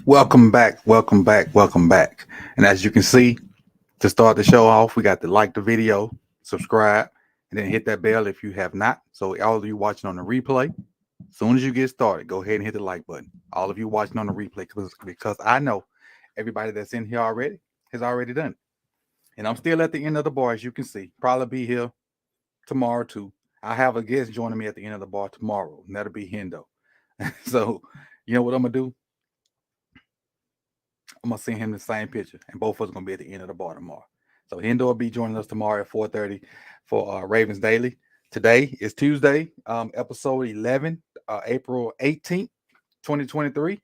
Welcome back, welcome back, welcome back. And as you can see, to start the show off, we got to like the video, subscribe, and then hit that bell if you have not. So all of you watching on the replay, as soon as you get started, go ahead and hit the like button. All of you watching on the replay, because I know everybody that's in here already has already done it. And I'm still at the end of the bar, as you can see. Probably be here tomorrow too. I have a guest joining me at the end of the bar tomorrow, and that'll be Hendo. So, you know what I'm gonna do? I'm gonna send him the same picture, and both of us gonna be at the end of the bar tomorrow. So Hendo will be joining us tomorrow at 4:30 for Ravens Daily. Today is Tuesday, episode 11, April 18th, 2023,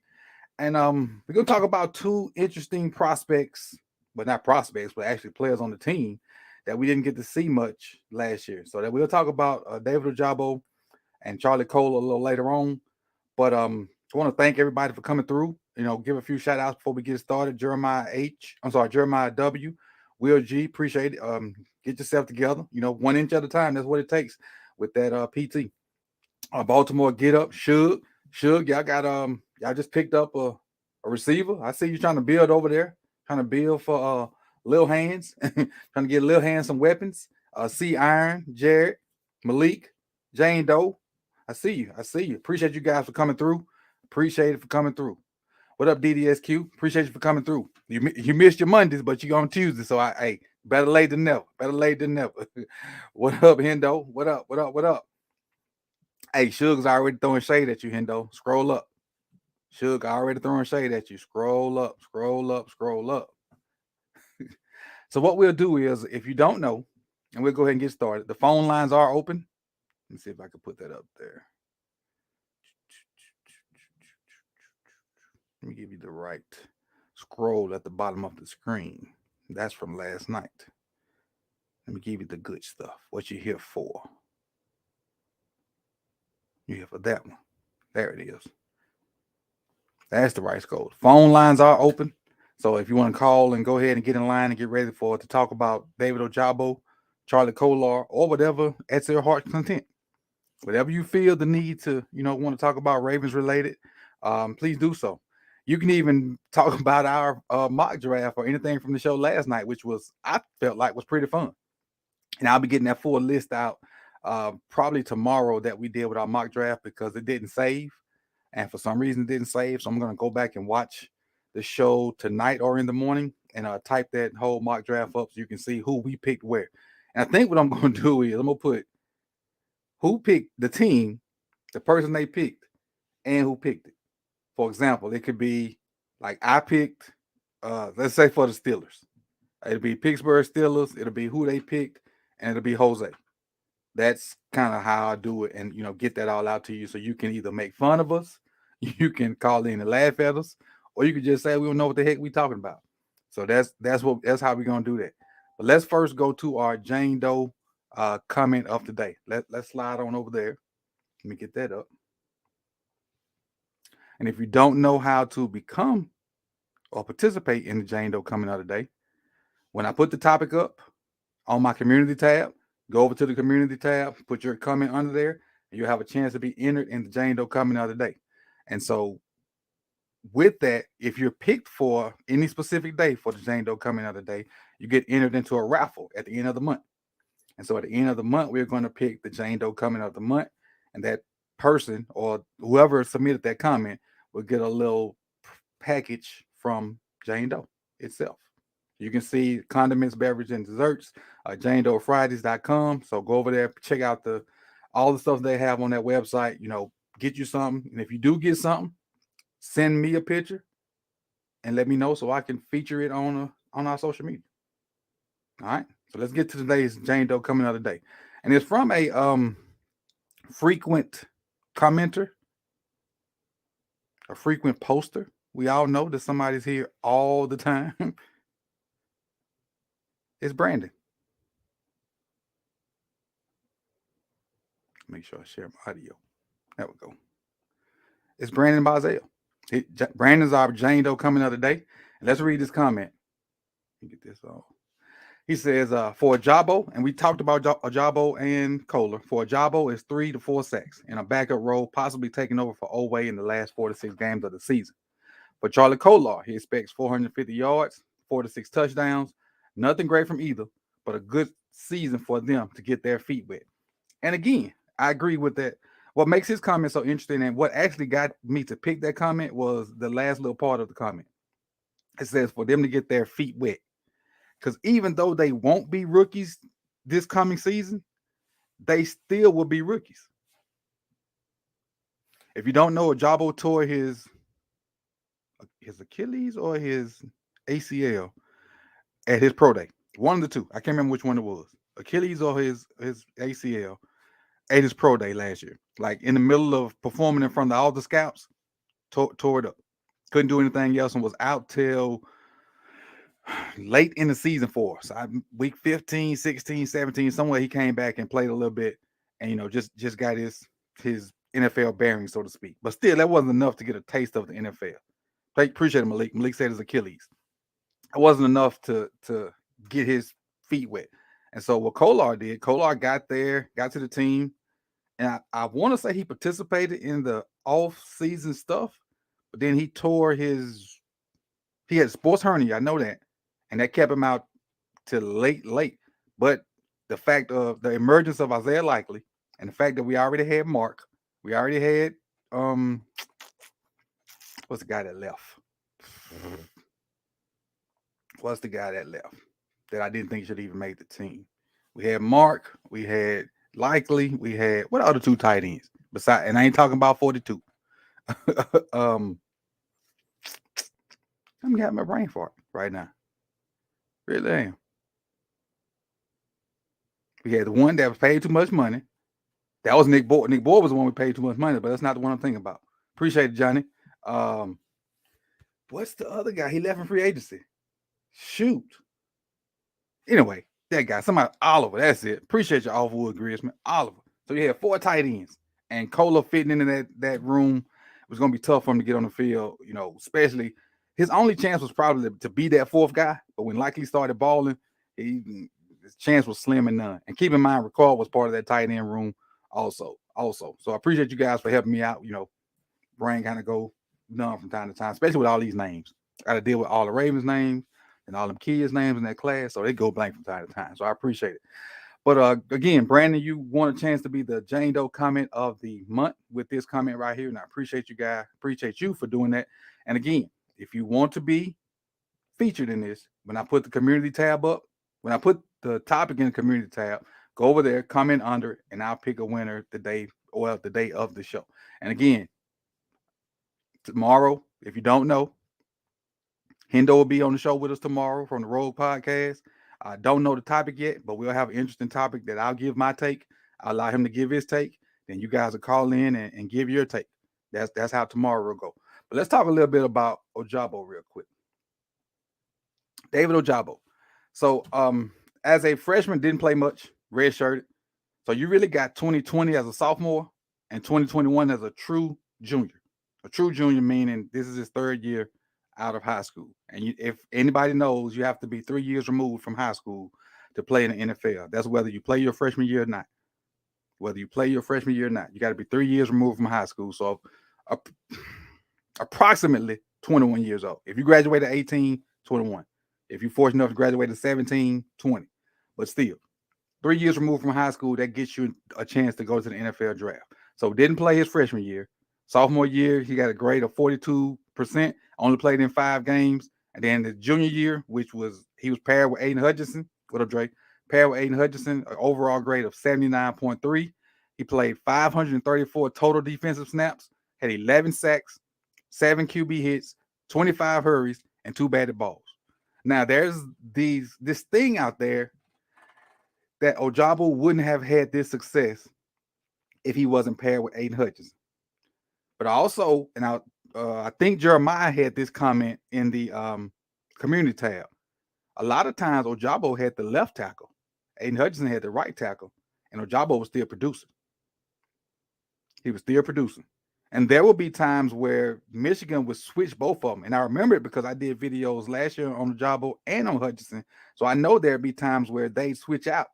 and we're gonna talk about two interesting prospects, but not prospects, but actually players on the team that we didn't get to see much last year. So that we'll talk about David Ojabo and Charlie Cole a little later on. But I want to thank everybody for coming through. Give a few shout outs before we get started. Jeremiah W, Will G, appreciate it. Get yourself together. 1 inch at a time. That's what it takes with that PT. Baltimore get up, Shug, y'all just picked up a receiver. I see you trying to build over there, trying to build for Lil Hands, trying to get Lil Hands some weapons. C Iron, Jared, Malik, Jane Doe. I see you. I see you. Appreciate you guys for coming through. Appreciate it for coming through. What up, DDSQ? Appreciate you for coming through. You missed your Mondays, but you on Tuesday, so hey, better late than never. Better late than never. What up, Hendo? What up? What up? What up? Hey, Sugar's already throwing shade at you, Hendo. Scroll up. Sugar already throwing shade at you. Scroll up, scroll up, scroll up. So what we'll do is, if you don't know, and we'll go ahead and get started. The phone lines are open. Let me see if I can put that up there. Let me give you the right scroll at the bottom of the screen. That's from last night. Let me give you the good stuff. What you're here for. You're here for that one. There it is. That's the right scroll. Phone lines are open. So if you want to call and go ahead and get in line and get ready for it to talk about David Ojabo, Charlie Kolar, or whatever at your heart's content. Whatever you feel the need to, want to talk about Ravens related, please do so. You can even talk about our mock draft or anything from the show last night, which I felt like was pretty fun. And I'll be getting that full list out probably tomorrow that we did with our mock draft because it didn't save. And for some reason it didn't save. So I'm going to go back and watch the show tonight or in the morning and type that whole mock draft up so you can see who we picked where. And I think what I'm going to do is I'm going to put who picked the team, the person they picked, and who picked it. For example, it could be like I picked, let's say for the Steelers. It'll be Pittsburgh Steelers, it'll be who they picked, and it'll be Jose. That's kind of how I do it and get that all out to you so you can either make fun of us, you can call in and laugh at us, or you can just say we don't know what the heck we talking about. So that's how we're gonna do that. But let's first go to our Jane Doe comment of the day. Let's slide on over there. Let me get that up. And if you don't know how to become or participate in the Jane Doe coming out today, when I put the topic up on my community tab, go over to the community tab, put your comment under there, and you'll have a chance to be entered in the Jane Doe coming out today. And so with that, if you're picked for any specific day for the Jane Doe coming out today, you get entered into a raffle at the end of the month. And so at the end of the month, we're going to pick the Jane Doe coming out of the month, and that person or whoever submitted that comment will get a little package from Jane Doe itself. You can see condiments, beverage, and desserts, JaneDoeFridays.com. So go over there, check out all the stuff they have on that website. Get you something, and if you do get something, send me a picture and let me know so I can feature it on our social media. All right. So let's get to today's Jane Doe coming out today, and it's from a frequent commenter, a frequent poster. We all know that somebody's here all the time. It's Brandon. Make sure I share my audio. There we go. It's Brandon Bazel. Brandon's our Jane Doe coming out today. And let's read this comment. Let me get this off. He says, for Ojabo, and we talked about Ojabo and Kohler. For Ojabo, it's 3 to 4 sacks in a backup role, possibly taking over for Oweh in the last 4 to 6 games of the season. For Charlie Kolar, he expects 450 yards, 4 to 6 touchdowns. Nothing great from either, but a good season for them to get their feet wet. And again, I agree with that. What makes his comment so interesting and what actually got me to pick that comment was the last little part of the comment. It says for them to get their feet wet. Because even though they won't be rookies this coming season, they still will be rookies. If you don't know, Ajabo tore his Achilles or his ACL at his pro day. One of the two. I can't remember which one it was. Achilles or his ACL at his pro day last year. Like in the middle of performing in front of all the scouts, tore it up. Couldn't do anything else and was out till late in the season for us. Week 15, 16, 17, somewhere he came back and played a little bit and just got his NFL bearing, so to speak. But still, that wasn't enough to get a taste of the NFL. Appreciate it, Malik. Malik said his Achilles. It wasn't enough to get his feet wet. And so what Kolar did, Kolar got there, got to the team, and I want to say he participated in the off-season stuff, but then he had sports hernia, I know that, and that kept him out till late. But the fact of the emergence of Isaiah Likely and the fact that we already had Mark, we already had what's the guy that left? What's the guy that left that I didn't think should even make the team? We had Mark, we had Likely, we had what other two tight ends? Besides, and I ain't talking about 42. I'm having my brain fart right now. Really am. We had the one that was paid too much money. That was Nick Boyd. Nick Boyd was the one we paid too much money, but that's not the one I'm thinking about. Appreciate it, Johnny. What's the other guy? He left in free agency. Shoot. Anyway, that guy, somebody, Oliver, that's it. Appreciate your Oliver Griezmann. Oliver. So you had 4 tight ends, and Cola fitting into that room was going to be tough for him to get on the field, especially his only chance was probably to be that 4th guy, but when Likely started balling, his chance was slim and none. And keep in mind, Ricard was part of that tight end room also. So I appreciate you guys for helping me out, brain kind of go numb from time to time, especially with all these names. I got to deal with all the Ravens names and all them kids' names in that class, so they go blank from time to time. So I appreciate it. But again, Brandon, you want a chance to be the Jane Doe comment of the month with this comment right here, and I appreciate you guys. Appreciate you for doing that. And again, if you want to be featured in this, when I put the community tab up, when I put the topic in the community tab, go over there, comment under it, and I'll pick a winner the day of the show. And again, tomorrow, if you don't know, Hendo will be on the show with us tomorrow from the Rogue Podcast. I don't know the topic yet, but we'll have an interesting topic that I'll give my take. I'll allow him to give his take. Then you guys will call in and give your take. That's how tomorrow will go. But let's talk a little bit about Ojabo real quick. David Ojabo. So as a freshman, didn't play much, redshirted. So you really got 2020 as a sophomore and 2021 as a true junior. A true junior meaning this is his 3rd year out of high school. And if anybody knows, you have to be 3 years removed from high school to play in the NFL. That's whether you play your freshman year or not. Whether you play your freshman year or not, you got to be 3 years removed from high school. So approximately 21 years old. If you graduate at 18, 21. If you're fortunate enough to graduate at 17, 20. But still, 3 years removed from high school, that gets you a chance to go to the NFL draft. So didn't play his freshman year. Sophomore year, he got a grade of 42%, only played in 5 games. And then the junior year, he was paired with Aiden Hutchinson. What up, Drake? Paired with Aiden Hutchinson, an overall grade of 79.3. He played 534 total defensive snaps, had 11 sacks, 7 QB hits, 25 hurries, and 2 batted balls. Now, there's this thing out there that Ojabo wouldn't have had this success if he wasn't paired with Aiden Hutchinson. But also, and I think Jeremiah had this comment in the community tab. A lot of times, Ojabo had the left tackle, Aiden Hutchinson had the right tackle, and Ojabo was still producing. He was still producing. And there will be times where Michigan would switch both of them. And I remember it because I did videos last year on Ojabo and on Hutchinson. So I know there'd be times where they'd switch out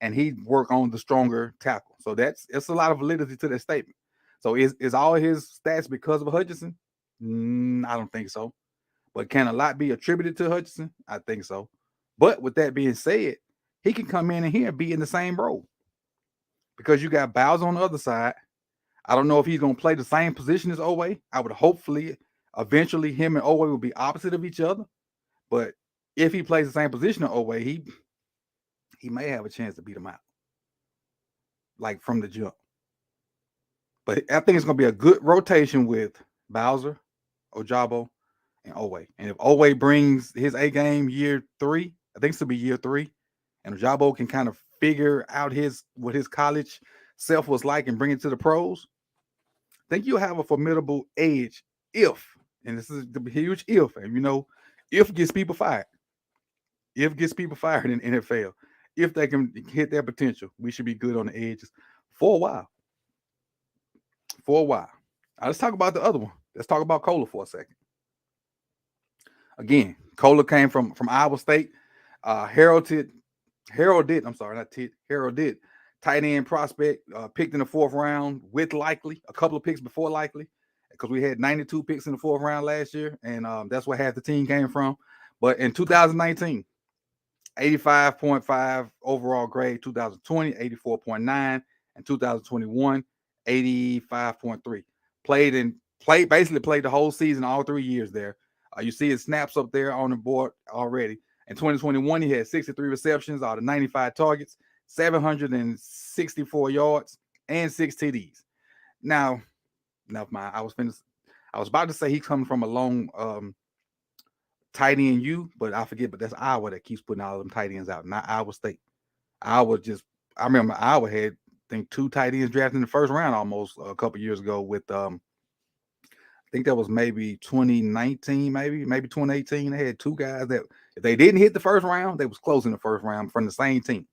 and he'd work on the stronger tackle. So it's a lot of validity to that statement. So is all his stats because of Hutchinson? I don't think so. But can a lot be attributed to Hutchinson? I think so. But with that being said, he can come in here and be in the same role because you got Bowser on the other side. I don't know if he's going to play the same position as Owe. I would hopefully eventually him and Owe will be opposite of each other. But if he plays the same position as Owe, he may have a chance to beat him out, like from the jump. But I think it's going to be a good rotation with Bowser, Ojabo, and Owe. And if Owe brings his A game year 3, I think this will be year 3, and Ojabo can kind of figure out his what his college self was like and bring it to the pros, I think you'll have a formidable edge if, and this is the huge if, and if gets people fired. If gets people fired in NFL, if they can hit their potential, we should be good on the edges for a while. For a while. Now let's talk about the other one. Let's talk about Cola for a second. Again, Cola came from Iowa State. Heralded. I'm sorry, not Tit. Heralded. Tight end prospect, picked in the 4th round with Likely, a couple of picks before Likely, because we had 92 picks in the 4th round last year, and that's where half the team came from. But in 2019, 85.5 overall grade, 2020, 84.9, and 2021, 85.3. Basically played the whole season, all 3 years there. You see his snaps up there on the board already. In 2021, he had 63 receptions out of 95 targets, 764 yards, and 6 TDs. Now, enough mind. I was about to say he's coming from a long tight end U, but I forget. But that's Iowa that keeps putting all of them tight ends out, not Iowa State. I remember Iowa had, I think, 2 tight ends drafted in the 1st round almost a couple years ago with I think that was maybe 2019, maybe 2018. They had 2 guys that if they didn't hit the 1st round, they was close in the 1st round from the same team.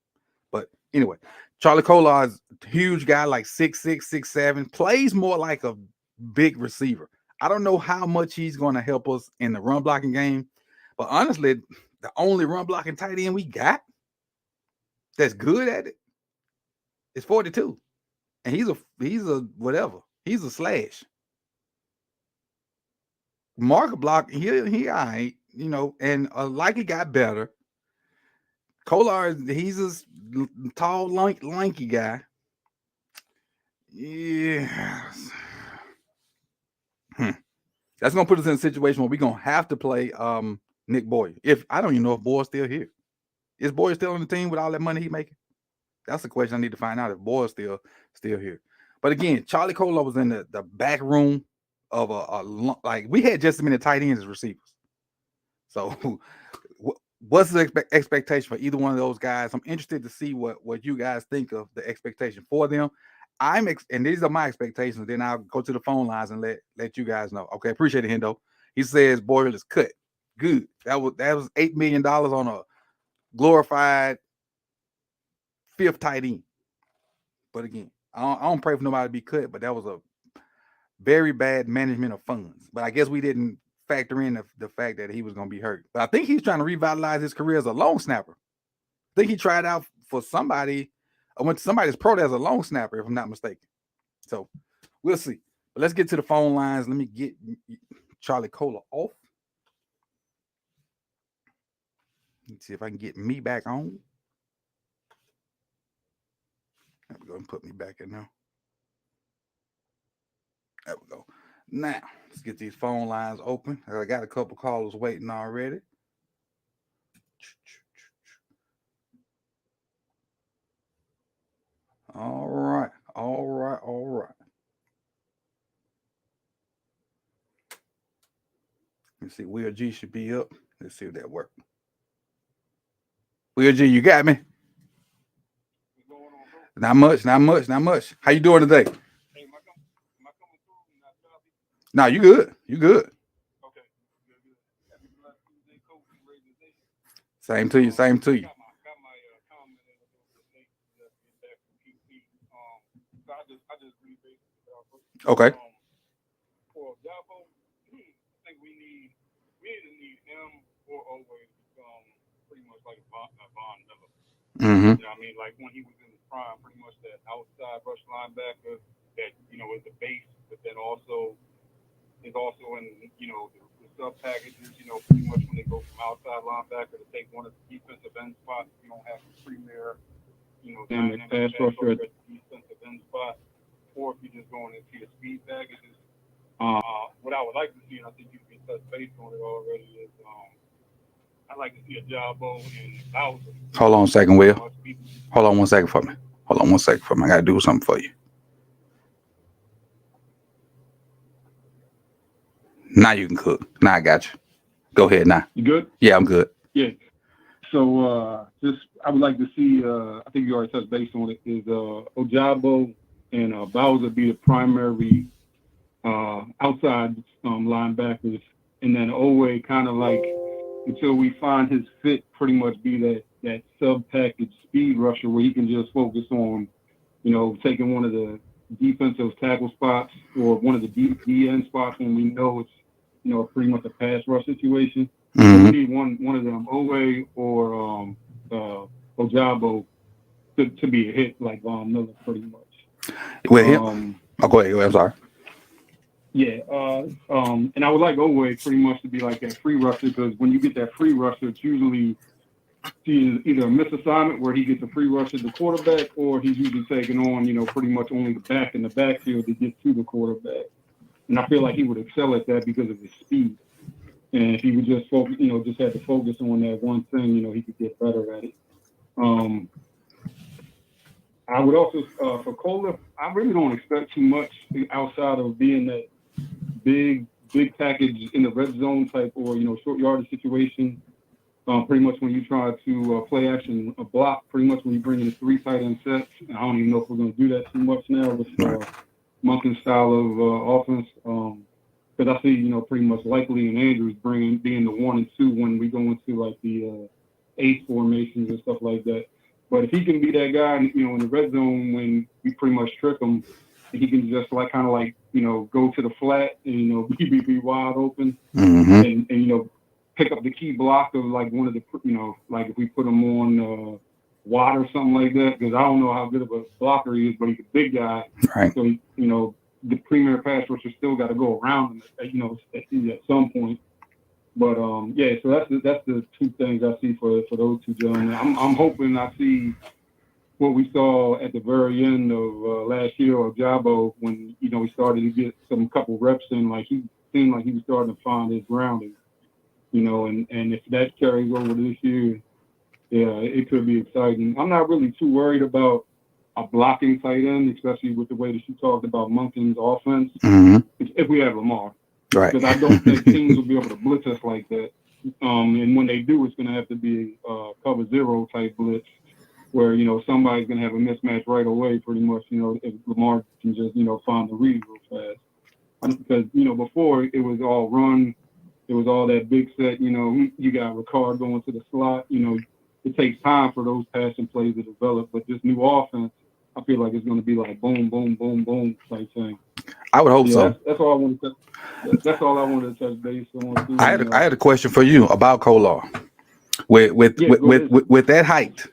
But anyway, Charlie Kolar is a huge guy, like 6'6", 6'7", plays more like a big receiver. I don't know how much he's going to help us in the run blocking game, but honestly, the only run blocking tight end we got that's good at it is 42, and he's a whatever. He's a slash. Market block, he all right, and Likely got better. Kolar, he's a tall, lanky guy. Yeah. That's gonna put us in a situation where we're gonna have to play Nick Boyer. If I don't even know if Boyer's still here. Is Boyer still on the team with all that money he making? That's the question I need to find out if Boyer's still here. But again, Charlie Kolar was in the back room of like we had just as many tight ends as receivers. So what's the expectation for either one of those guys? I'm interested to see what you guys think of the expectation for them. And these are my expectations. Then I'll go to the phone lines and let you guys know. Okay, appreciate it, Hendo. He says Boyle is cut. Good. That was $8 million on a glorified 5th tight end. But again, I don't pray for nobody to be cut, but that was a very bad management of funds. But I guess we didn't factor in the fact that he was going to be hurt. But I think he's trying to revitalize his career as a long snapper. I think he tried out for somebody. I went to somebody's pro as a long snapper, if I'm not mistaken. So we'll see. But let's get to the phone lines. Let me get Charlie Kolar off. Let's see if I can get me back on. There we go. And put me back in there. There we go. Now, let's get these phone lines open. I got a couple callers waiting already. All right. Let's see. Will G should be up. Let's see if that works. Will G, you got me? Not much. How you doing today? No, you good. Same to you. Okay. Mm-hmm. is also in, the sub packages, pretty much when they go from outside linebacker to take one of the defensive end spots. You don't have a premier, dynamic pass rusher at the defensive end spot, or if you're just going into your speed packages. What I would like to see, and I think you can touch base on it already, is I'd like to see a Jawbo and Bowser Hold on a second, pretty Will. much be. Hold on 1 second for me. Hold on 1 second for me. I gotta do something for you. Now you can cook. Now I got you. Go ahead now. You good? Yeah, I'm good. Yeah. So just I would like to see. I think you already touched base on it. Is Ojabo and Bowser be the primary outside linebackers, and then Owe kind of like until we find his fit, pretty much be that sub package speed rusher where he can just focus on, taking one of the defensive tackle spots or one of the DN spots when we know it's, pretty much a pass rush situation. So we Mm-hmm. need one of them, Owe or Ojabo, to be a hit like Von Miller, pretty much. Well, here. Um, Oh, go ahead. I'm sorry. Yeah, and I would like Owe pretty much to be like that free rusher because when you get that free rusher, it's usually either a misassignment where he gets a free rush at the quarterback, or he's usually taking on, pretty much only the back in the backfield to get to the quarterback. And I feel like he would excel at that because of his speed. And if he would just focus, just had to focus on that one thing, he could get better at it. I would also, for Cola, I really don't expect too much outside of being that big package in the red zone type or, short yardage situation. Pretty much when you try to play action a block, pretty much when you bring in a 3 tight end sets. I don't even know if we're going to do that too much now with Monken's style of offense. Because I see, pretty much Likely and Andrews being the 1 and 2 when we go into like the ace formations and stuff like that. But if he can be that guy, in the red zone when we pretty much trick him, he can just go to the flat and be wide open Mm-hmm. and pick up the key block of like one of the like if we put him on Watt or something like that, because I don't know how good of a blocker he is, but he's a big guy. Right. So the premier pass rusher still got to go around him at some point. But so that's the 2 things I see for those 2 gentlemen. I'm hoping I see what we saw at the very end of last year of Jabo when he started to get some couple reps in. Like he seemed like he was starting to find his grounding. And if that carries over this year, yeah, it could be exciting. I'm not really too worried about a blocking tight end, especially with the way that you talked about Monken's offense. Mm-hmm. If we have Lamar. Right. Because I don't think teams will be able to blitz us like that. And when they do, it's going to have to be a cover 0 type blitz where, somebody's going to have a mismatch right away pretty much, if Lamar can just, find the read real fast. Because, before it was all run, it was all that big set, you got Ricard going to the slot, it takes time for those passing plays to develop. But this new offense, I feel like it's going to be like boom, boom, boom, boom type thing. I would hope so. That's all I want to. That's all I wanted to touch base on. I had a question for you about Kolar. With that height,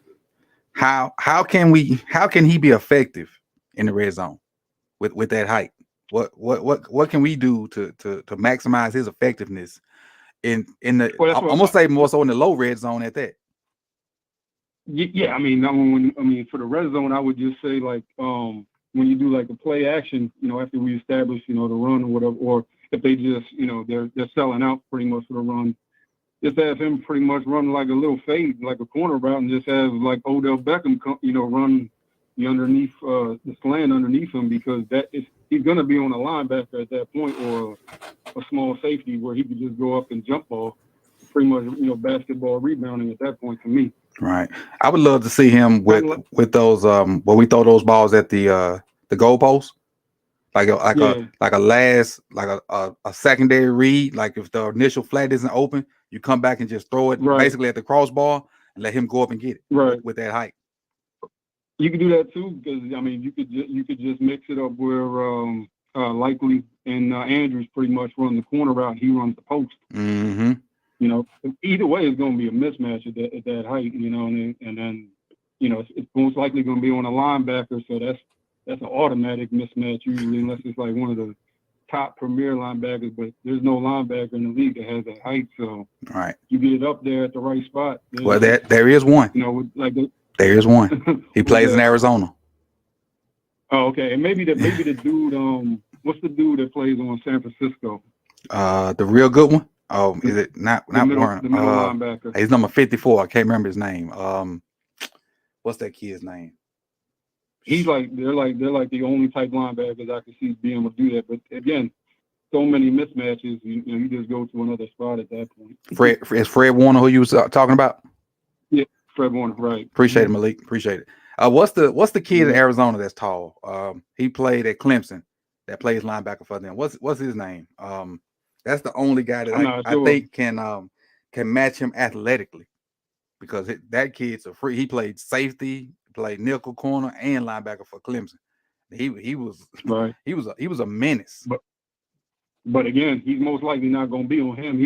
how can he be effective in the red zone with that height? What can we do to maximize his effectiveness in the I'm gonna say more so in the low red zone at that. Yeah, I mean for the red zone, I would just say like when you do like a play action, after we establish, the run or whatever, or if they just, they're selling out pretty much for the run, just have him pretty much run like a little fade, like a corner route, and just have like Odell Beckham, run the underneath, the slant underneath him, because he's going to be on a linebacker at that point, or a small safety where he could just go up and jump ball, pretty much, basketball rebounding at that point to me. Right. I would love to see him with those where we throw those balls at the goalpost, like a secondary read. Like if the initial flat isn't open, you come back and just throw it basically at the crossbar and let him go up and get it with that height. You could do that too, because you could just mix it up where Likely and Andrews pretty much run the corner route. He runs the post. Mm-hmm. Either way, it's going to be a mismatch at that height, and then, it's most likely going to be on a linebacker. So that's an automatic mismatch usually, unless it's like one of the top premier linebackers, but there's no linebacker in the league that has that height. So Right. you get it up there at the right spot. Well, there is one. You know, like there is one. He plays in Arizona. Oh, okay. And maybe the dude, what's the dude that plays on San Francisco? The real good one. Oh, is it not Warren? The middle linebacker. He's number 54. I can't remember his name. What's that kid's name? He's like they're like the only type linebackers I can see being able to do that. But again, so many mismatches. You just go to another spot at that point. Is Fred Warner who you was talking about? Yeah, Fred Warner. Right. Appreciate it, Malik. Appreciate it. What's the kid in Arizona that's tall? He played at Clemson. That plays linebacker for them. What's his name? That's the only guy that I think can match him athletically, because that kid's a free. He played safety, played nickel corner, and linebacker for Clemson. He was right. He was a menace. But again, he's most likely not going to be on him.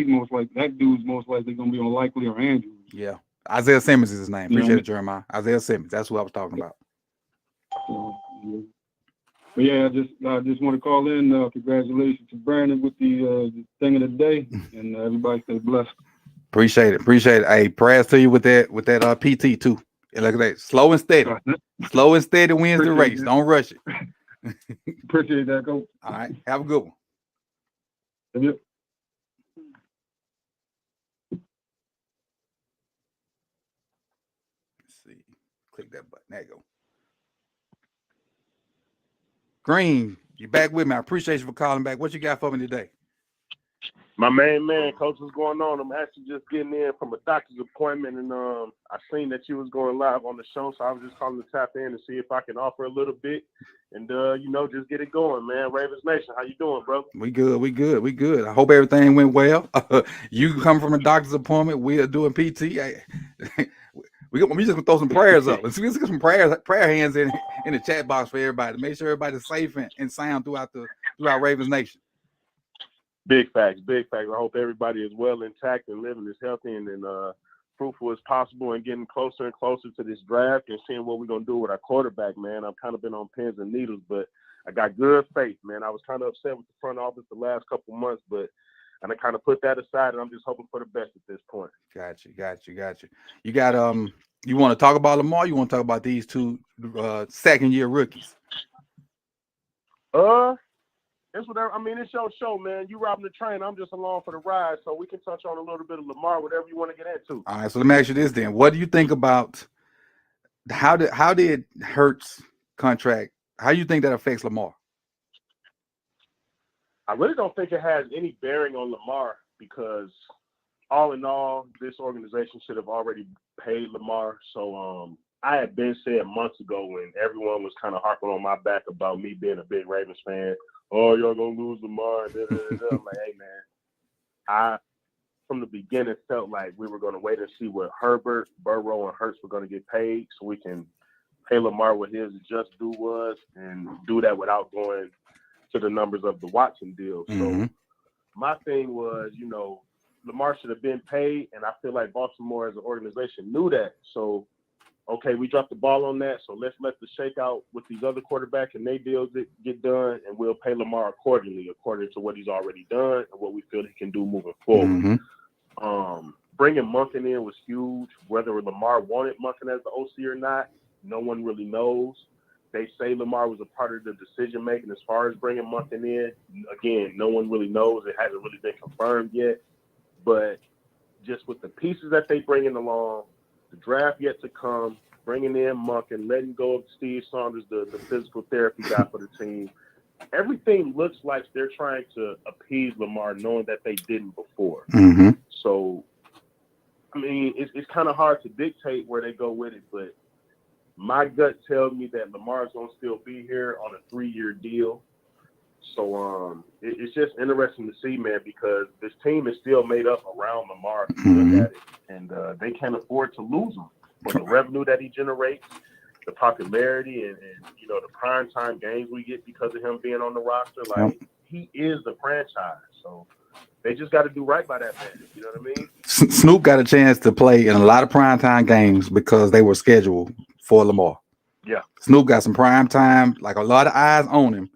That dude's most likely going to be on Likely or Andrews. Yeah, Isaiah Simmons is his name. Appreciate it, Jeremiah. Isaiah Simmons. That's who I was talking about. But yeah, I just want to call in. Congratulations to Brandon with the thing of the day, and everybody stay blessed. Appreciate it. Hey, prayers to you with that PT too. And look at that, slow and steady. Slow and steady wins the race. Don't rush it. Appreciate that, Coach. All right, have a good one. Yep. Let's see. Click that button. There you go. Green, you back with me. I appreciate you for calling back. What you got for me today? My main man, Coach, what's going on? I'm actually just getting in from a doctor's appointment, and I seen that you was going live on the show, so I was just calling to tap in and see if I can offer a little bit, and just get it going, man. Ravens Nation, how you doing, bro? We good. I hope everything went well. You come from a doctor's appointment. We are doing PT. We just gonna throw some prayers up. Let's get some prayer hands in the chat box for everybody. Make sure everybody's safe and sound throughout Ravens Nation. Big facts. I hope everybody is well intact and living as healthy and fruitful as possible, and getting closer and closer to this draft and seeing what we're gonna do with our quarterback, man. I've kind of been on pins and needles, but I got good faith, man. I was kind of upset with the front office the last couple months, but I kind of put that aside, and I'm just hoping for the best at this point. Got you. You got you want to talk about Lamar? You want to talk about these two second-year rookies? It's whatever. I mean, it's your show, man. You robbing the train. I'm just along for the ride, so we can touch on a little bit of Lamar, whatever you want to get into. All right. So let me ask you this then: what do you think about how did Hurts contract? How do you think that affects Lamar? I really don't think it has any bearing on Lamar, because all in all, this organization should have already paid Lamar. So I had been said months ago, when everyone was kind of harping on my back about me being a big Ravens fan. Oh, y'all gonna lose Lamar. I'm like, hey, man. I, from the beginning, felt like we were gonna wait and see what Herbert, Burrow, and Hurts were gonna get paid, so we can pay Lamar what his just due was, and do that without going to the numbers of the Watson deal. Mm-hmm. So my thing was, Lamar should have been paid, and I feel like Baltimore as an organization knew that. So, okay, we dropped the ball on that, so let's let the shakeout with these other quarterbacks and their deals get done, and we'll pay Lamar accordingly, according to what he's already done and what we feel he can do moving forward. Mm-hmm. Bringing Monken in was huge. Whether Lamar wanted Monken as the OC or not, no one really knows. They say Lamar was a part of the decision-making as far as bringing Monken in. Again, no one really knows. It hasn't really been confirmed yet. But just with the pieces that they bringing along, the draft yet to come, bringing in Monken, letting go of Steve Saunders, the physical therapy guy for the team, everything looks like they're trying to appease Lamar, knowing that they didn't before. Mm-hmm. So, I mean, it's kind of hard to dictate where they go with it, but my gut tells me that Lamar's going to still be here on a 3-year deal. So it's just interesting to see, man, because this team is still made up around Lamar, if you look at it, and they can't afford to lose him. For the revenue that he generates, the popularity, and the primetime games we get because of him being on the roster, like, he is the franchise. So they just got to do right by that man. You know what I mean? Snoop got a chance to play in a lot of primetime games because they were scheduled for Lamar. Yeah. Snoop got some prime time, like a lot of eyes on him.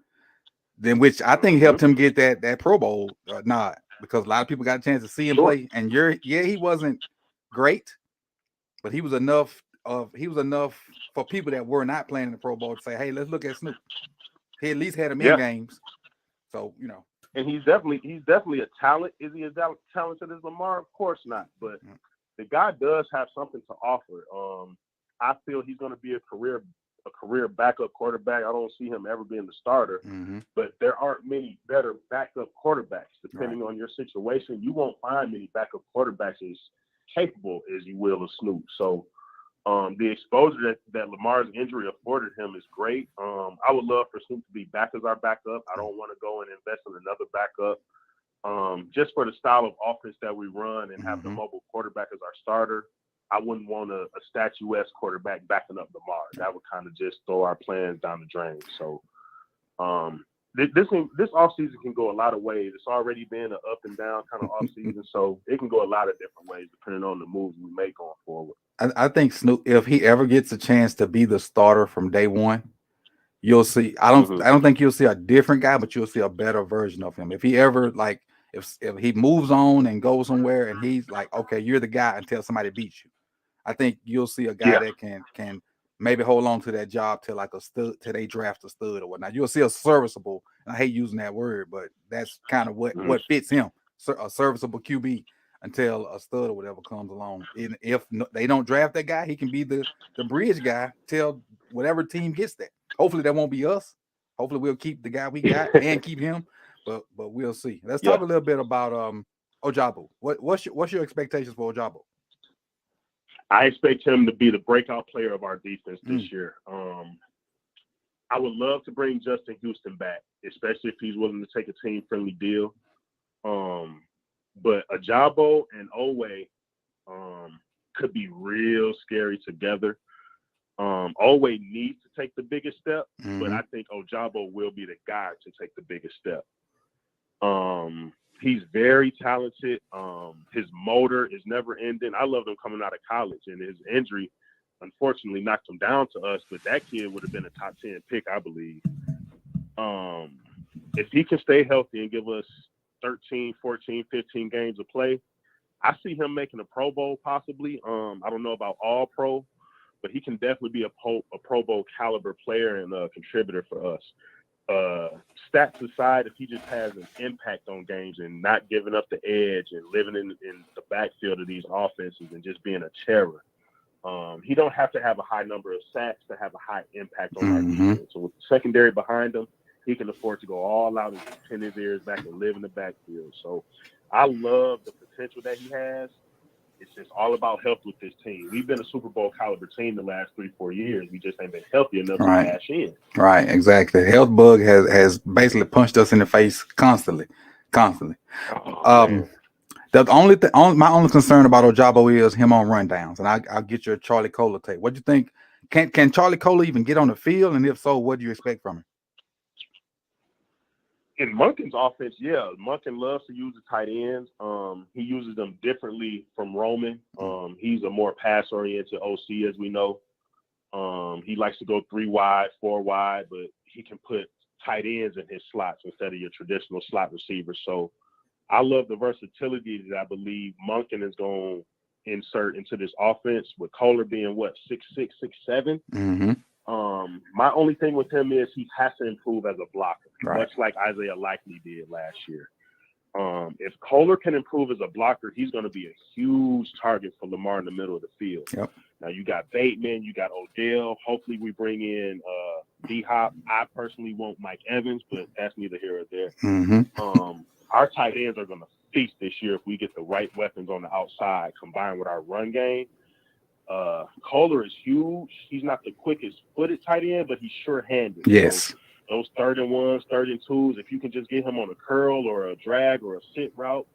then which I think helped him get that Pro Bowl nod, because a lot of people got a chance to see him Sure. play. And he wasn't great, but he was enough for people that were not playing in the Pro Bowl to say, hey, let's look at Snoop. He at least had him in Yeah. games. So, And he's definitely a talent. Is he as talented as Lamar? Of course not. But the guy does have something to offer. I feel he's going to be a career backup quarterback. I don't see him ever being the starter. mm-hmm. But there aren't many better backup quarterbacks. Depending on your situation, you won't find many backup quarterbacks as capable as you will of Snoop. So the exposure that Lamar's injury afforded him is great. I would love for Snoop to be back as our backup. I don't want to go and invest in another backup. Just for the style of offense that we run and have the mobile quarterback as our starter, I wouldn't want a statuesque quarterback backing up Lamar. That would kind of just throw our plans down the drain. So this offseason can go a lot of ways. It's already been an up and down kind of offseason, so it can go a lot of different ways depending on the moves we make going forward. I think Snoop, if he ever gets a chance to be the starter from day one, you'll see. I don't think you'll see a different guy, but you'll see a better version of him. If he ever if he moves on and goes somewhere and he's like, okay, you're the guy until somebody beats you, I think you'll see a guy that can maybe hold on to that job till like a stud, till they draft a stud or whatnot. You'll see a serviceable, and I hate using that word, but that's kind of what fits him. A serviceable QB until a stud or whatever comes along. And if they don't draft that guy, he can be the bridge guy till whatever team gets that. Hopefully that won't be us. Hopefully we'll keep the guy we got and keep him. But we'll see. Let's talk a little bit about Ojabo. What's your expectations for Ojabo? I expect him to be the breakout player of our defense this year. I would love to bring Justin Houston back, especially if he's willing to take a team-friendly deal. But Ojabo and Owe could be real scary together. Owe needs to take the biggest step, but I think Ojabo will be the guy to take the biggest step. He's very talented. His motor is never ending. I loved him coming out of college, and his injury unfortunately knocked him down to us, but that kid would have been a top 10 pick, I believe. If he can stay healthy and give us 13, 14, 15 games of play, I see him making a Pro Bowl possibly. I don't know about all pro, but he can definitely be a Pro Bowl caliber player and a contributor for us. Stats aside, if he just has an impact on games and not giving up the edge and living in the backfield of these offenses and just being a terror, he don't have to have a high number of sacks to have a high impact on our defense. So with the secondary behind him, he can afford to go all out and pin his ears back and live in the backfield. So I love the potential that he has. It's just all about health with this team. We've been a Super Bowl caliber team the last 3-4 years. We just ain't been healthy enough to cash in. Right, exactly. Health bug has basically punched us in the face constantly. The only thing, my only concern about Ojabo is him on rundowns, and I'll get your Charlie Cola tape. What do you think? Can Charlie Cola even get on the field? And if so, what do you expect from him? In Monken's offense, Monken loves to use the tight ends. He uses them differently from Roman. He's a more pass-oriented OC, as we know. He likes to go 3 wide, 4 wide, but he can put tight ends in his slots instead of your traditional slot receivers. So I love the versatility that I believe Monken is going to insert into this offense, with Kohler being, 6'6", 6'7"? My only thing with him is he has to improve as a blocker, much like Isaiah Likely did last year. If Kohler can improve as a blocker, he's going to be a huge target for Lamar in the middle of the field. Now, you got Bateman, you got Odell. Hopefully we bring in D-Hop. I personally want Mike Evans, but that's neither here or there. Our tight ends are going to feast this year if we get the right weapons on the outside combined with our run game. Kohler is huge. He's not the quickest footed tight end, but he's sure-handed. Yes. So those 3rd and 1s, 3rd and 2s, if you can just get him on a curl or a drag or a sit route,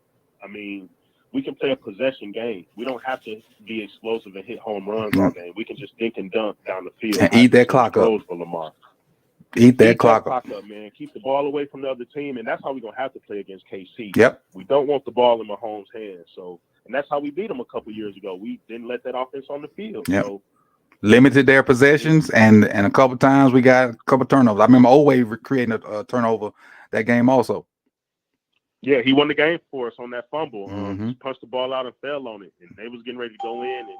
I mean, we can play a possession game. We don't have to be explosive and hit home runs all game. We can just dink and dunk down the field. And eat that clock up. For Lamar. Eat that clock up, man. Keep the ball away from the other team, and that's how we're going to have to play against KC. We don't want the ball in Mahomes' hands. So, and that's how we beat them a couple years ago. We didn't let that offense on the field. So limited their possessions, and a couple times we got a couple turnovers. I remember Oway creating a turnover that game also. Yeah, he won the game for us on that fumble. Mhm. Punched the ball out and fell on it, and they was getting ready to go in and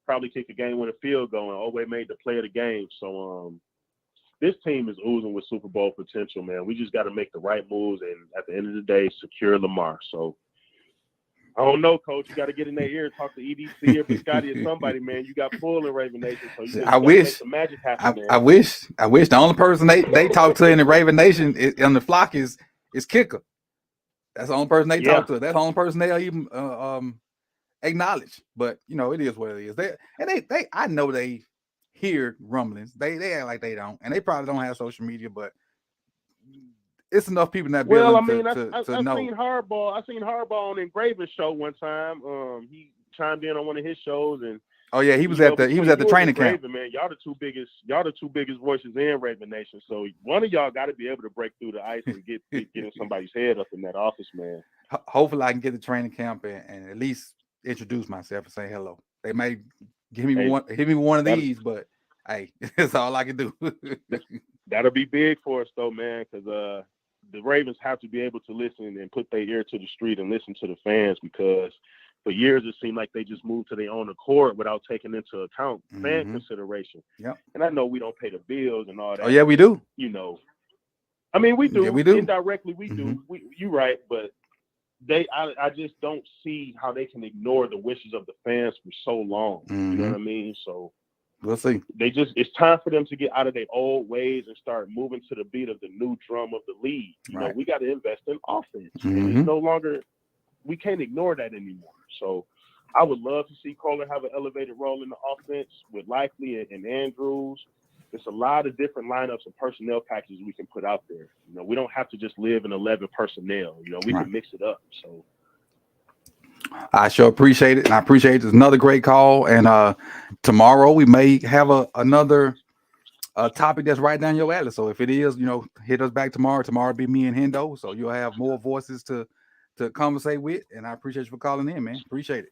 probably kick the game with a field goal. And Oway made the play of the game. So this team is oozing with Super Bowl potential, man. We just got to make the right moves, and at the end of the day, secure Lamar. So I don't know, Coach. You got to get in their ear, talk to EDC or Biscotti or somebody, man. You got pull in Raven Nation, so you I gotta wish make the magic happen, man. I wish the only person they talk to in the Raven Nation on the flock is Kicker. That's the only person they talk to. That's the only person they'll even acknowledge. But you know, it is what it is. They I know they hear rumblings. They act like they don't, and they probably don't have social media, but it's enough people in that Well, I building mean, to I've know. seen Hardball. I seen Hardball on Engraven's show one time. He chimed in on one of his shows, and Oh yeah, he was at the training camp. Raven, man, y'all the two biggest voices in Raven Nation. So one of y'all got to be able to break through the ice and get in somebody's head up in that office, man. Hopefully, I can get to training camp and at least introduce myself and say hello. They may hit me with one of these, but hey, that's all I can do. That'll be big for us, though, man, because the Ravens have to be able to listen and put their ear to the street and listen to the fans, because for years it seemed like they just moved to their own accord without taking into account fan consideration. Yep. And I know we don't pay the bills and all that. Oh yeah, we do. You know, I mean, we do. Yeah, we do. Indirectly, we do. You're right, but I just don't see how they can ignore the wishes of the fans for so long. You know what I mean? So we'll see. It's time for them to get out of their old ways and start moving to the beat of the new drum of the league. You know, we got to invest in offense. And it's no longer, we can't ignore that anymore. So I would love to see Kohler have an elevated role in the offense with Likely and Andrews. There's a lot of different lineups and personnel packages we can put out there. You know, we don't have to just live in 11 personnel. You know, we can mix it up. So I sure appreciate it, and I appreciate it. It's another great call. And tomorrow we may have another topic that's right down your alley. So if it is, you know, hit us back tomorrow. Tomorrow will be me and Hendo, so you'll have more voices to conversate with. And I appreciate you for calling in, man. Appreciate it.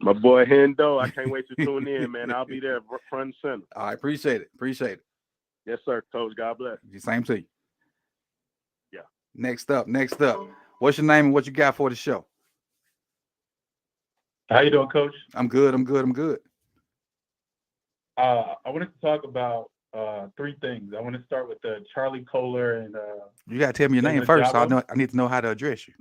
My boy Hendo, I can't wait to tune in, man. I'll be there front and center. I appreciate it. Appreciate it. Yes, sir, Coach. God bless. Same to you. Yeah. Next up. What's your name and what you got for the show? How you doing, Coach? I'm good. I wanted to talk about three things. I want to start with Charlie Kohler and you gotta tell me your name first, so I need to know how to address you.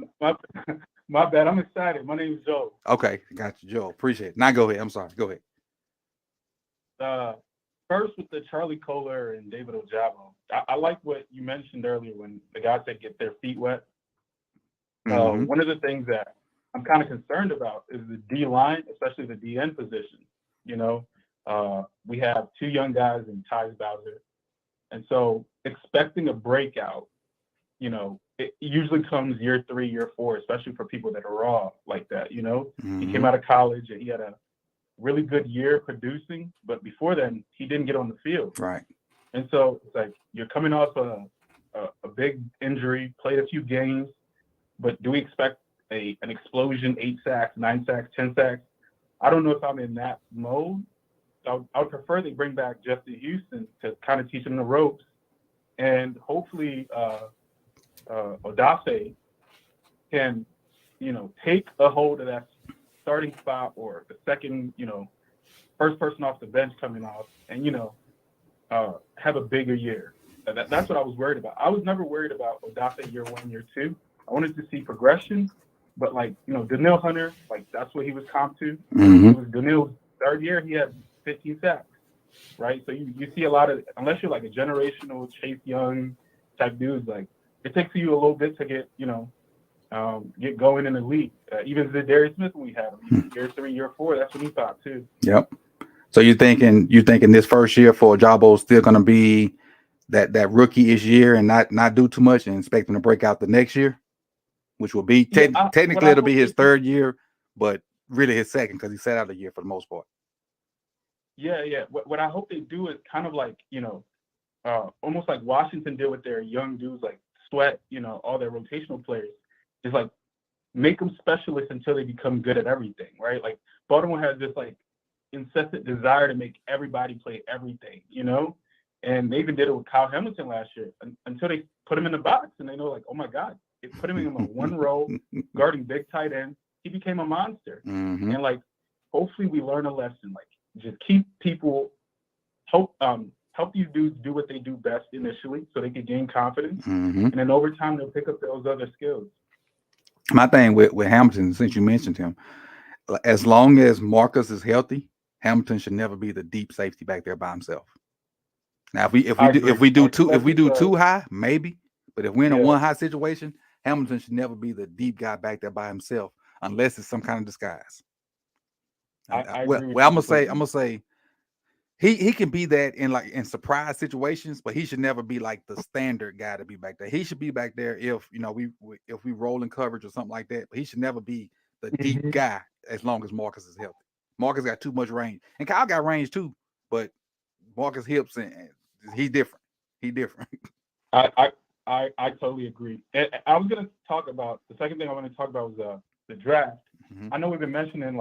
My bad. I'm excited. My name is Joe. Okay, got you, Joe. Appreciate it. Now go ahead. I'm sorry. Go ahead. First with the Charlie Kohler and David Ojabo. I like what you mentioned earlier when the guys that get their feet wet. One of the things that I'm kind of concerned about is the D line, especially the DN position. You know, we have two young guys in Tyus Bowser. And so expecting a breakout, you know, it usually comes year 3, year 4, especially for people that are raw like that, you know. He came out of college and he had a really good year producing, but before then he didn't get on the field. Right. And so it's like you're coming off a big injury, played a few games, but do we expect an explosion, 8 sacks, 9 sacks, 10 sacks? I don't know if I'm in that mode. I would prefer they bring back Justin Houston to kind of teach him the ropes, and hopefully Odafe can, you know, take a hold of that starting spot or the second, you know, first person off the bench coming off, and, you know, have a bigger year. That's what I was worried about. I was never worried about Odafe year 1, year 2. I wanted to see progression, but like, you know, Daniil Hunter, like that's what he was comped to. It was Daniil's third year, he had 15 sacks, right? So you see a lot of, unless you're like a generational Chase Young type dudes, like it takes you a little bit to get, you know, get going in the league. Even Zadarius Smith, when we had him, year 3, year 4, that's what he thought too. Yep. So you thinking this first year for Ojabo is still going to be that rookie-ish year and not do too much, and expect him to break out the next year, which will be technically it'll be his third year, but really his second because he sat out a year for the most part. Yeah. What I hope they do is kind of like, you know, almost like Washington did with their young dudes like Sweat, you know, all their rotational players, is like make them specialists until they become good at everything, right? Like Baltimore has this like incessant desire to make everybody play everything, you know? And they even did it with Kyle Hamilton last year until they put him in the box and they know, like, oh my God, it put him in a one row guarding big tight ends. He became a monster. Mm-hmm. And like, hopefully we learn a lesson. Like, just keep people, help these dudes do what they do best initially so they can gain confidence. Mm-hmm. And then over time, they'll pick up those other skills. My thing with Hamilton, since you mentioned him, as long as Marcus is healthy, Hamilton should never be the deep safety back there by himself. Now, if we do too high, maybe. But if we're in a one high situation, Hamilton should never be the deep guy back there by himself, unless it's some kind of disguise. I'm gonna say he can be that in surprise situations, but he should never be like the standard guy to be back there. He should be back there if we roll in coverage or something like that. But he should never be the deep guy as long as Marcus is healthy. Marcus got too much range, and Kyle got range too, but Marcus hips and he's different. He different. I totally agree. And I was gonna talk about the second thing I want to talk about was the draft. Mm-hmm. I know we've been mentioning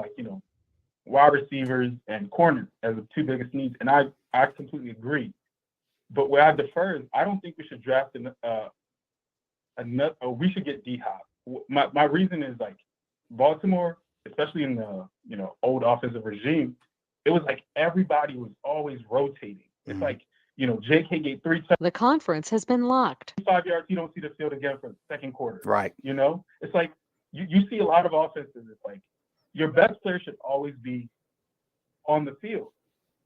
wide receivers and corner as the two biggest needs, and I completely agree. But where I defer is I don't think we should draft we should get D-Hop. My reason is like Baltimore, especially in the old offensive regime, it was like everybody was always rotating. It's like J.K. gave 3 touchdowns. The conference has been locked. 5 yards, you don't see the field again for the second quarter. Right. It's like you see a lot of offenses. It's like your best player should always be on the field.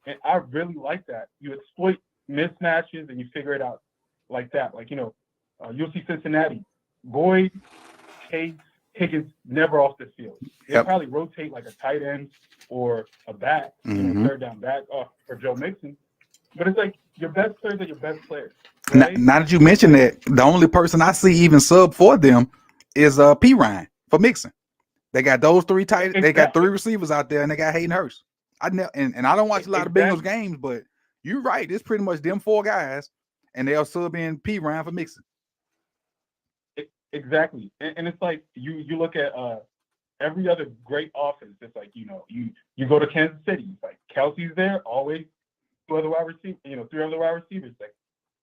And I really like that. You exploit mismatches and you figure it out like that. Like, you'll see Cincinnati, Boyd, Chase, Higgins never off the field. They'll probably rotate like a tight end or a back, third down back for Joe Mixon. But it's like your best players are your best players. Right? Now that you mentioned that, the only person I see even sub for them is P. Ryan for Mixon. They got those 3 tight. Exactly. They got 3 receivers out there, and they got Hayden Hurst. I don't watch a lot of Bengals games, but you're right. It's pretty much them 4 guys, and they'll sub in P. Ryan for Mixon. Exactly, and it's like you look at every other great offense. It's like you go to Kansas City. It's like Kelsey's there, always 2 other wide receivers. 3 other wide receivers.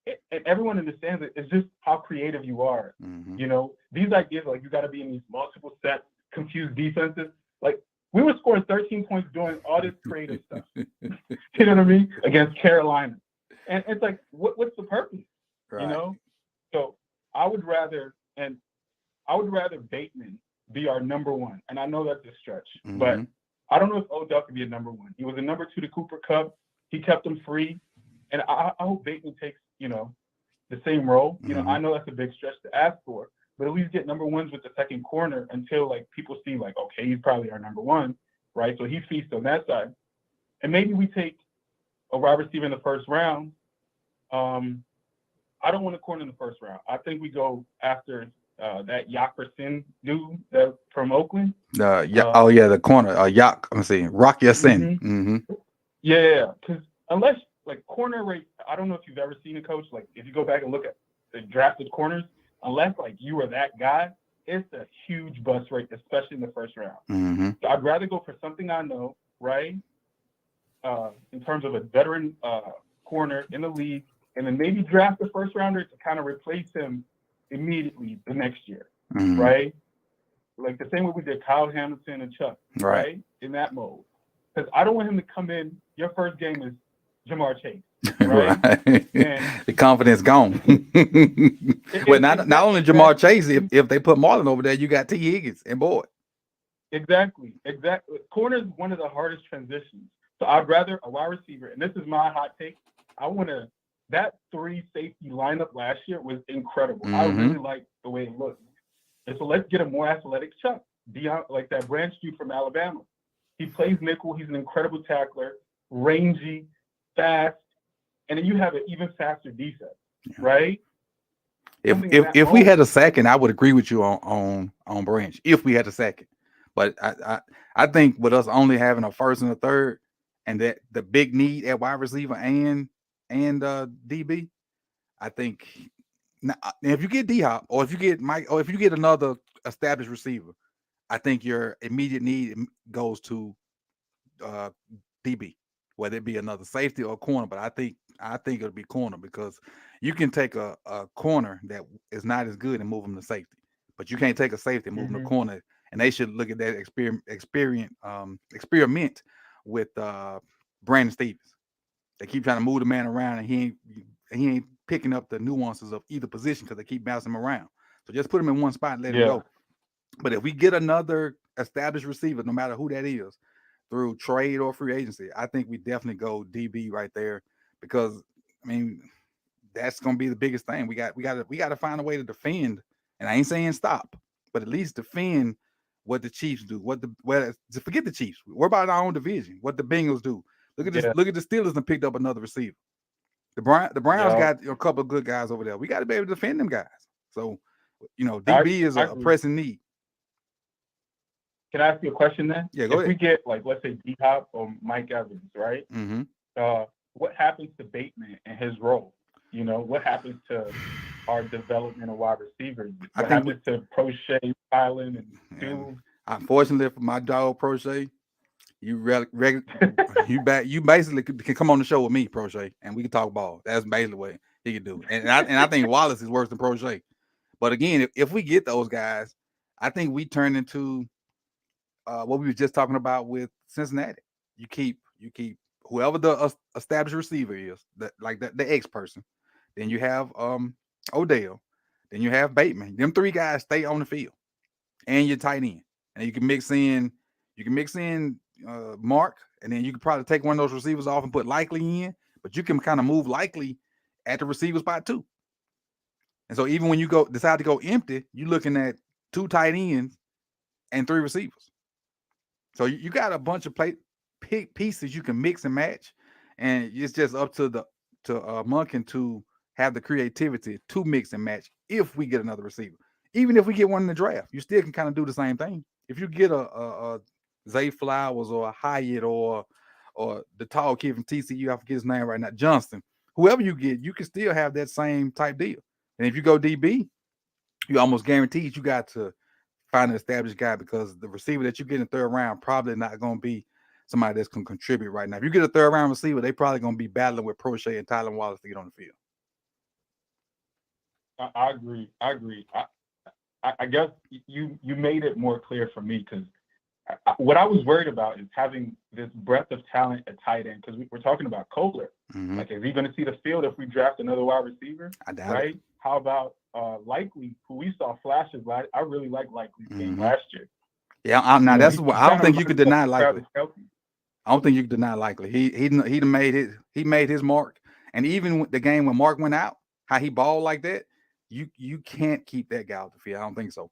And everyone understands it. It's just how creative you are. Mm-hmm. These ideas like you got to be in these multiple sets, confused defenses. Like we were scoring 13 points doing all this creative stuff. You know what I mean? Against Carolina, and it's like, what's the purpose? Right. So I would rather Bateman be our number 1, and I know that's a stretch, but I don't know if Odell could be a number 1. He was a number 2 to Cooper Kupp. He kept him free, and I hope Bateman takes the same role. I know that's a big stretch to ask for, but at least get number 1s with the second corner until like people see like, okay, he's probably our number 1, right? So he feasts on that side, and maybe we take a wide receiver in the first round. I don't want a corner in the first round. I think we go after that Yakerson dude from Oakland. The corner. Yak. I'm saying Rock Yasin. Mm-hmm. Yeah, because unless like corner rate, I don't know if you've ever seen a coach. Like if you go back and look at the drafted corners, unless like you are that guy, it's a huge bust rate, especially in the first round. Mm-hmm. So I'd rather go for something I know, right? In terms of a veteran corner in the league, and then maybe draft the first rounder to kind of replace him immediately the next year, right? Like the same way we did Kyle Hamilton and Chuck, right? In that mode. Because I don't want him to come in, your first game is Jamar Chase, right? And the confidence gone. Well, not only Jamar Chase, if they put Marlon over there, you got T. Higgins and Boyd. Exactly. Corner is one of the hardest transitions. So I'd rather a wide receiver, and this is my hot take, that 3 safety lineup last year was incredible. I really liked the way it looked. And so let's get a more athletic Chuck, like that branch dude from Alabama. He plays nickel. He's an incredible tackler, rangy, fast, and then you have an even faster defense, right? If we had a second, I would agree with you on Branch. If we had a second, but I think with us only having a first and a third, and that the big need at wide receiver and DB, I think now, if you get D-Hop or if you get Mike or if you get another established receiver, I think your immediate need goes to DB, whether it be another safety or corner. But I think it'll be corner because you can take a corner that is not as good and move them to safety, but you can't take a safety and move them to Hmm. corner. And they should look at that experiment with Brandon Stevens. They keep trying to move the man around, and he ain't picking up the nuances of either position because they keep bouncing him around. So just put him in one spot and let him Yeah, go. But if we get another established receiver, no matter who that is, through trade or free agency, I think we definitely go DB right there because I mean that's gonna be the biggest thing. We got to find a way to defend, and I ain't saying stop, but at least defend what the Chiefs do. Just forget the Chiefs. We're about our own division. What the Bengals do. Look at this. yeah, Look at the Steelers and picked up another receiver. The Browns yeah. got a couple of good guys over there. We got to be able to defend them guys. So I DB is I a agree. pressing need. Can I ask you a question then? Yeah, go If we ahead. get like let's say D Hop or Mike Evans, right? Mm-hmm. What happens to Bateman and his role? What happens to our development of wide receivers? I What think we, happens to Prochet, Kylan, and yeah, Stu? unfortunately for my dog Prochet, you you basically can come on the show with me, Prochet, and we can talk ball. That's basically what he can do. And I think Wallace is worse than Prochet. But again, if we get those guys, I think we turn into what we were just talking about with Cincinnati. You keep whoever the established receiver is, the X person. Then you have Odell. Then you have Bateman. Them three guys stay on the field, and your tight end, and you can mix in Mark, and then you can probably take one of those receivers off and put Likely in, but you can kind of move Likely at the receiver spot too. And so even when you decide to go empty, you're looking at two tight ends and three receivers. So you got a bunch of pieces you can mix and match, and it's just up to Monken to have the creativity to mix and match. If we get another receiver, even if we get one in the draft, you still can kind of do the same thing. If you get a Zay Flowers or a Hyatt or the tall kid from TCU, I forget his name right now, Johnston, whoever you get, you can still have that same type deal. And if you go DB, you almost guaranteed you got to find an established guy because the receiver that you get in the third round probably not going to be somebody that's going to contribute right now. If you get a third round receiver, they probably going to be battling with Prochet and Tyler Wallace to get on the field. I agree. I agree. I guess you made it more clear for me because what I was worried about is having this breadth of talent at tight end because we're talking about Kohler. Mm-hmm. Like, is he going to see the field if we draft another wide receiver? I doubt Right? it. How about Likely, who we saw flashes last? I really like Likely's game Mm-hmm. last year. Yeah, now He, that's he what I don't kind of think you could reminded me deny of Likely. Travis Kelce. I don't think you could deny Likely. He made his mark, and even with the game when Mark went out, how he balled like that, you can't keep that guy out the field. I don't think so.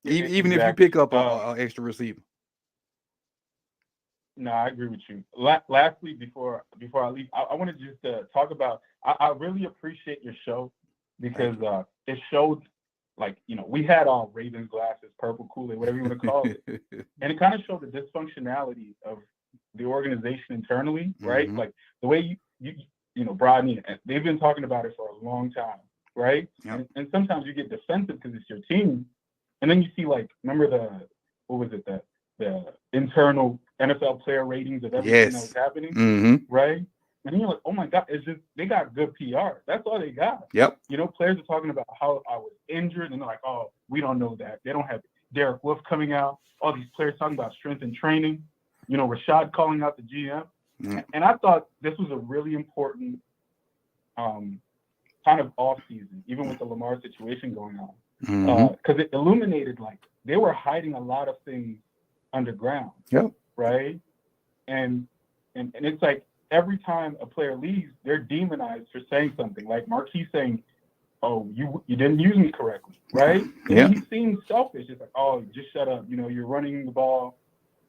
Even if you Exactly. pick up a extra receiver. No, I agree with you. Lastly, before I leave, I want to just talk about. I really appreciate your show because it showed, like, we had all Ravens glasses, purple Kool-Aid, whatever you want to call it, and it kind of showed the dysfunctionality of the organization internally, right? Mm-hmm. Like the way Brodney, they've been talking about it for a long time, right? Yep. And sometimes you get defensive because it's your team, and then you see, like, remember what was it, the internal NFL player ratings of everything that was Yes. happening, Mm-hmm. right? And then you're like, oh my God, it's just they got good PR. That's all they got. Yep. Players are talking about how I was injured, and they're like, oh, we don't know that. They don't have Derek Wolf coming out. All these players talking about strength and training. Rashad calling out the GM. Mm-hmm. And I thought this was a really important kind of off season, even with the Lamar situation going on, because it illuminated, like, they were hiding a lot of things underground. Yep. Right. And it's like every time a player leaves, they're demonized for saying something. Like Marquis saying, "Oh, you didn't use me correctly," right? Yeah. He seems selfish. It's like, "Oh, just shut up. You're running the ball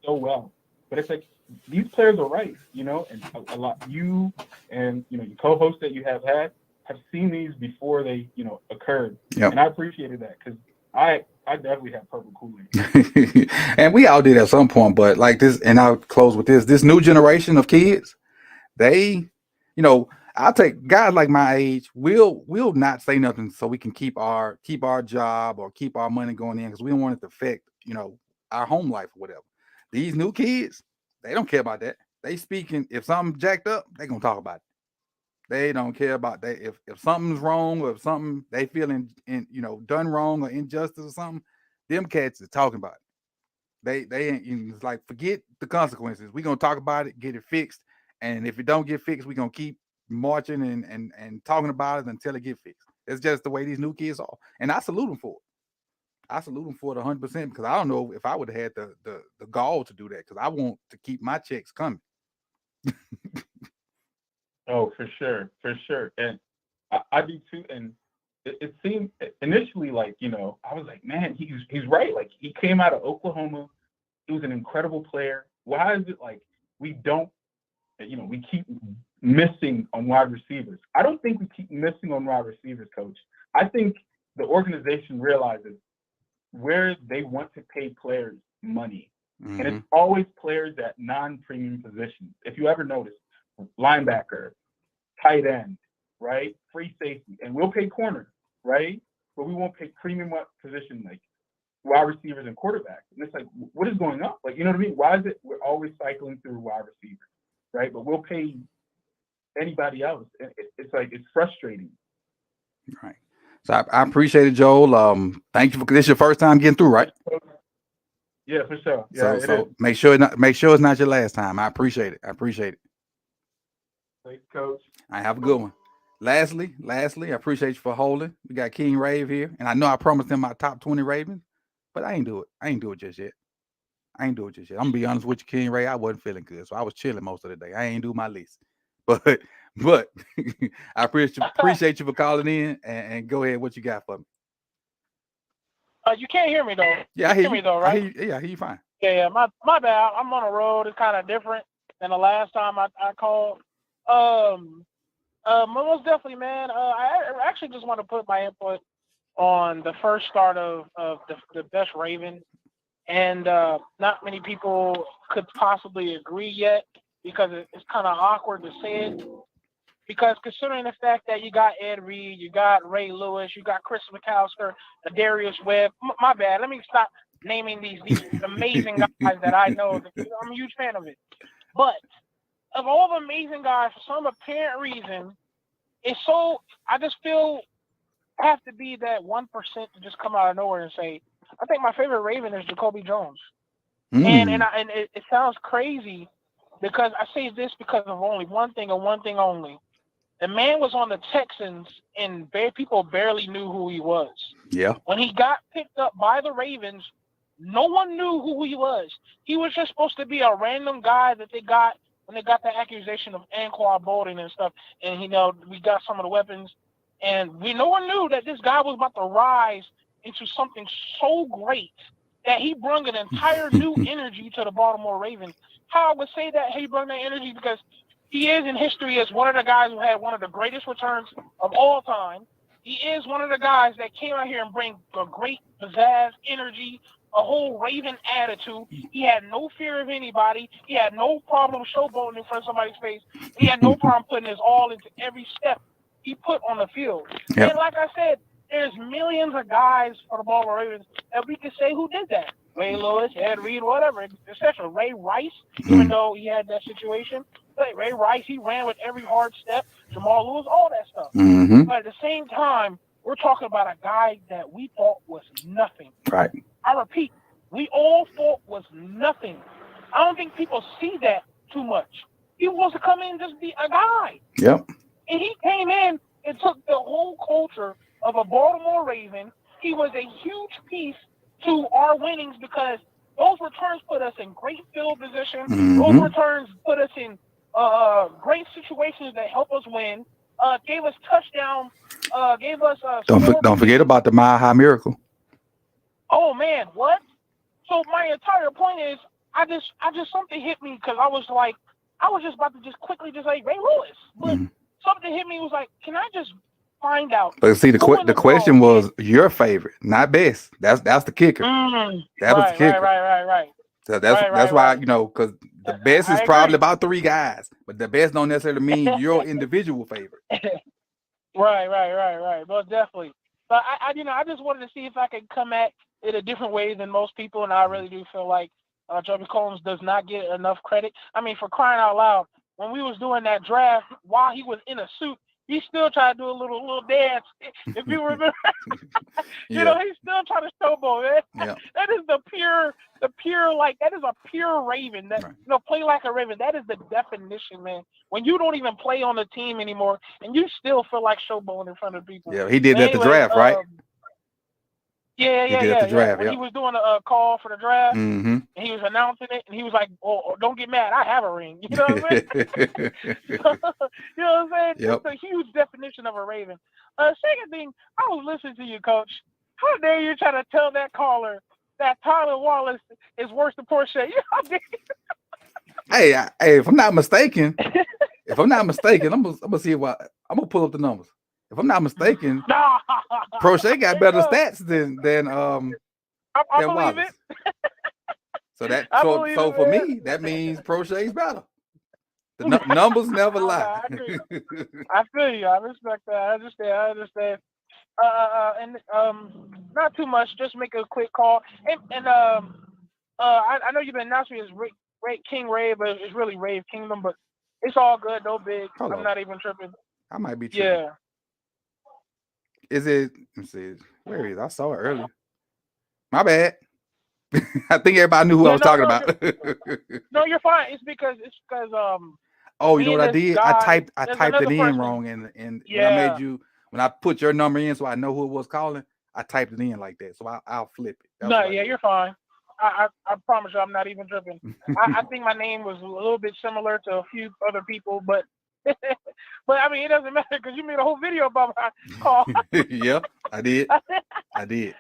so well." But it's like these players are right. And a lot you and your co-hosts that you have seen these before they occurred. Yep. And I appreciated that because I definitely have purple Kool-Aid. And we all did at some point, but like this, and I'll close with this new generation of kids, they, I'll take guys like my age, we'll not say nothing so we can keep our job or keep our money going in because we don't want it to affect, our home life or whatever. These new kids, They don't care about that. They speaking. If something jacked up, they gonna talk about it. They don't care about that. If something's wrong or if something they feeling done wrong or injustice or something, them cats is talking about it. They ain't it's like forget the consequences. We gonna talk about it, get it fixed, and if it don't get fixed, we gonna keep marching and talking about it until it get fixed. It's just the way these new kids are, and I salute them for it. I salute them for it 100% because I don't know if I would have had the gall to do that because I want to keep my checks coming. Oh, for sure. And I do too. And it seemed initially like, I was like, man, he's right. Like he came out of Oklahoma. He was an incredible player. Why is it like we don't, we keep missing on wide receivers? I don't think we keep missing on wide receivers, Coach. I think the organization realizes where they want to pay players money. Mm-hmm. And it's always players at non-premium positions. If you ever notice, linebacker, tight end, right? Free safety. And we'll pay corner, right? But we won't pay premium position like wide receivers and quarterbacks. And it's like, what is going on? Like, you know what I mean? Why is it we're always cycling through wide receivers, right? But we'll pay anybody else. And it's like, it's frustrating. Right. So I appreciate it, Joel. Thank you for this. Is your first time getting through, right? Yeah, for sure. Yeah, so make sure it's not your last time. I appreciate it. Thanks, Coach. I have a good one. Lastly, I appreciate you for holding. We got King Rave here, and I know I promised him my top 20 Ravens, but I ain't do it just yet. I'm gonna be honest with you, King Ray. I wasn't feeling good, so I was chilling most of the day. I ain't do my list, but I appreciate you for calling in and go ahead. What you got for me? You can't hear me though. Yeah, I hear me though, right? I hear you fine. Yeah, my bad. I'm on the road. It's kind of different than the last time I called. Most definitely, man. I actually just want to put my input on the first start of the best Raven, and not many people could possibly agree yet because it's kind of awkward to say it. Because considering the fact that you got Ed Reed, you got Ray Lewis, you got Chris McAllister, Darius Webb. My bad. Let me stop naming these amazing guys that I know. I'm a huge fan of it. But of all the amazing guys, for some apparent reason, I just feel I have to be that 1% to just come out of nowhere and say, I think my favorite Raven is Jacoby Jones. And it sounds crazy because I say this because of only one thing and one thing only. The man was on the Texans and people barely knew who he was. Yeah. When he got picked up by the Ravens, no one knew who he was. He was just supposed to be a random guy that they got when they got the accusation of Anquan Boldin and stuff. And, we got some of the weapons. And no one knew that this guy was about to rise into something so great that he brought an entire new energy to the Baltimore Ravens. How I would say that he brought that energy because he is in history as one of the guys who had one of the greatest returns of all time. He is one of the guys that came out here and bring a great pizzazz, energy, a whole Raven attitude. He had no fear of anybody. He had no problem showboating in front of somebody's face. He had no problem putting his all into every step he put on the field. Yep. And like I said, there's millions of guys for the Baltimore Ravens that we could say who did that. Ray Lewis, Ed Reed, whatever, etc. Ray Rice, even though he had that situation. Ray Rice, he ran with every hard step. Jamal Lewis, all that stuff. Mm-hmm. But at the same time, we're talking about a guy that we thought was nothing. Right. I repeat, we all thought was nothing. I don't think people see that too much. He was supposed to come in and just be a guy. Yep. And he came in and took the whole culture of a Baltimore Raven. He was a huge piece to our winnings because those returns put us in great field position. Mm-hmm. Those returns put us in great situations that help us win. Gave us touchdown. Gave us. Don't forget about the Mile High Miracle. Oh man, what? So my entire point is, I just something hit me because I was just about to just quickly just like Ray Lewis, but something hit me was like, can I just find out? But see, the question was your favorite, not best. That's the kicker. That was the kicker. Right. So that's why because the best is probably about 3 guys, but the best don't necessarily mean your individual favorite. Right. Most definitely. But I just wanted to see if I could come at it a different way than most people, and I really do feel like Jeremy Collins does not get enough credit. I mean, for crying out loud, when we was doing that draft, while he was in a suit, he still tried to do a little dance. If you remember, you know, he's still trying to showboat, man. Yeah. That is the pure, like, that is a pure Raven. That, Right. you know, play like a Raven. That is the definition, man. When you don't even play on the team anymore, and you still feel like showboating in front of people. Yeah, he did But that at the anyway, draft, right? Yeah. He did at the draft, When yeah. he was doing a call for the draft, Mm-hmm. and he was announcing it, and he was like, "Oh, don't get mad, I have a ring." You know what I'm saying? You know what I'm saying? Yep. It's a huge definition of a Raven. Second thing, I was listening to you, Coach. How dare you try to tell that caller that Tyler Wallace is worse than Porsche? You know, Hey, if I'm not mistaken, I'm gonna see what I'm gonna pull up the numbers. If I'm not mistaken, nah. Prochet got There you better go. stats than I believe Wallace. it. So that I so believe so it, for man. me, that means Prochet's better. The numbers never lie. I agree. I feel you. I respect that. I understand. And not too much. Just make a quick call. And I know you've been announcing as King Rave, but it's really Rave Kingdom. But it's all good. No big. Hold I'm on. not even tripping. I might be tripping. Yeah. Is it? Let's see. Where is it? I saw it earlier. My bad. I think everybody knew who I was talking about. No, you're fine. It's because Oh, you know what I this did? guy- I there's typed it another in person. wrong, and Yeah. when I put your number in, so I know who it was calling. I typed it in like that, so I'll flip it. That's No, what I yeah, did. you're fine. I promise you, I'm not even tripping. I think my name was a little bit similar to a few other people, but but I mean, it doesn't matter because you made a whole video about my call. Yeah, I did. I did.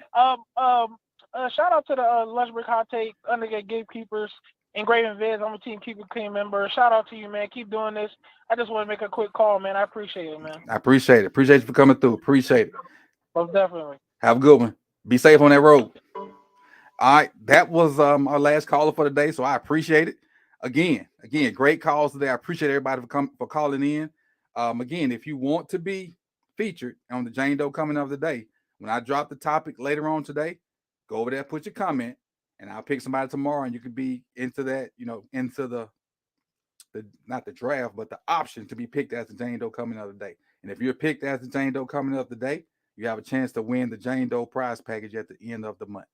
Shout out to the Lunchbreak Hot Take Undergate Gatekeepers and IvanEvans. I'm a Team Keeper Team member. Shout out to you, man. Keep doing this. I just want to make a quick call, man. I appreciate it, man. I appreciate it. Appreciate you for coming through. Appreciate it. Most definitely. Have a good one. Be safe on that road. All right, that was our last caller for the day, so I appreciate it. Again, great calls today. I appreciate everybody for calling in. Again, if you want to be featured on the Jane Doe coming of the day, when I drop the topic later on today, go over there, put your comment, and I'll pick somebody tomorrow, and you could be into that, into the not the draft, but the option to be picked as the Jane Doe coming of the day. And if you're picked as the Jane Doe coming of the day, you have a chance to win the Jane Doe prize package at the end of the month.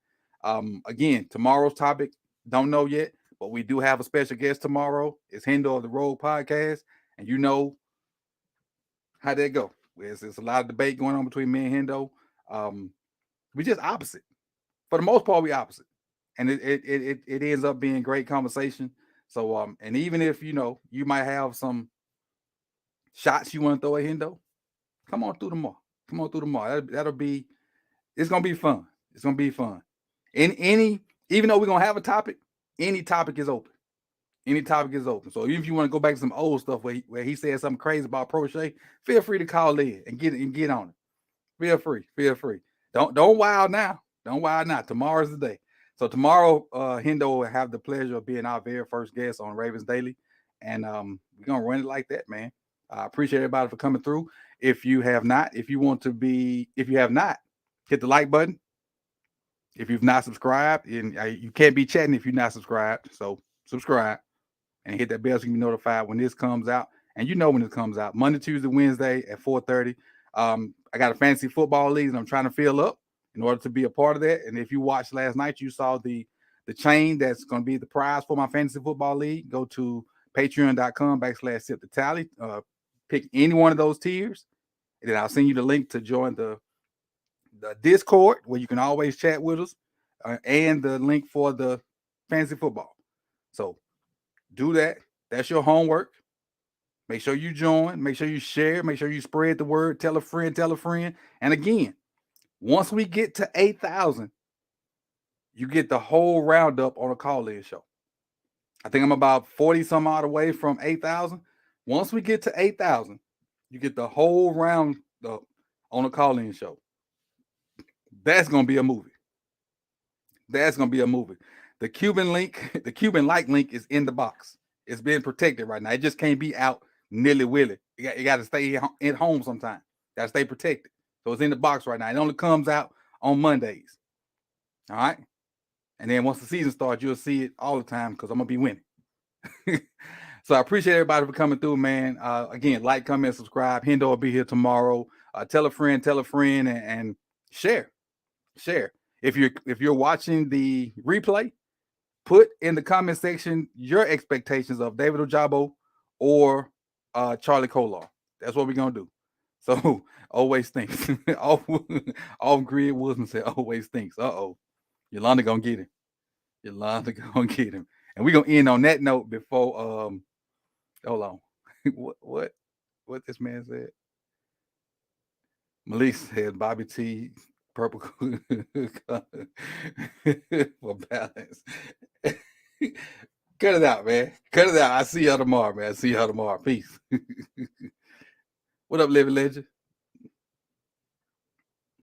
Again, tomorrow's topic, don't know yet, but we do have a special guest tomorrow. It's Hendo of the Road podcast, and you know how that go. There's a lot of debate going on between me and Hendo. We just opposite. For the most part, we opposite, and it ends up being great conversation. So and even if you might have some shots you want to throw at Hendo, come on through tomorrow. Come on through tomorrow. It's gonna be fun. It's gonna be fun. Even though we're gonna have a topic, any topic is open. Any topic is open. So even if you want to go back to some old stuff where he said something crazy about Prochet, feel free to call in and get on it. Feel free. Don't wild now. Don't wild now. Tomorrow's the day. So tomorrow, Hendo will have the pleasure of being our very first guest on Ravens Daily, and we're gonna run it like that, man. I appreciate everybody for coming through. If you have not, hit the like button. If you've not subscribed, and you can't be chatting if you're not subscribed, so subscribe and hit that bell so you can be notified when this comes out. And you know when it comes out, Monday, Tuesday, Wednesday at 4:30. I got a fantasy football league and I'm trying to fill up in order to be a part of that. And if you watched last night, you saw the chain that's going to be the prize for my fantasy football league. Go to patreon.com/sip-the-tally. Pick any one of those tiers, and then I'll send you the link to join the Discord where you can always chat with us, and the link for the fantasy football. So do that. That's your homework. Make sure you join. Make sure you share. Make sure you spread the word. Tell a friend. And again, once we get to 8,000, you get the whole roundup on a call-in show. I think I'm about 40 some odd away from 8,000. Once we get to 8,000, you get the whole roundup on a call-in show. That's going to be a movie. The Cuban like link is in the box. It's being protected right now. It just can't be out nilly-willy. You got to stay at home sometime. Got to stay protected. So it's in the box right now. It only comes out on Mondays. All right? And then once the season starts, you'll see it all the time because I'm gonna be winning. So I appreciate everybody for coming through, man. Again, like, comment, subscribe. Hendo will be here tomorrow. Tell a friend, and share. If you're watching the replay, put in the comment section your expectations of David Ojabo or Charlie Kolar. That's what we're gonna do. So always thinks. Off Grid Wilson said always thinks. Yolanda gonna get him. Yolanda gonna get him. And we're gonna end on that note before hold on. what this man said? Melissa said Bobby T purple for balance. Cut it out, man. Cut it out. I see y'all tomorrow, man. See y'all tomorrow. Peace. What up, Living Legend?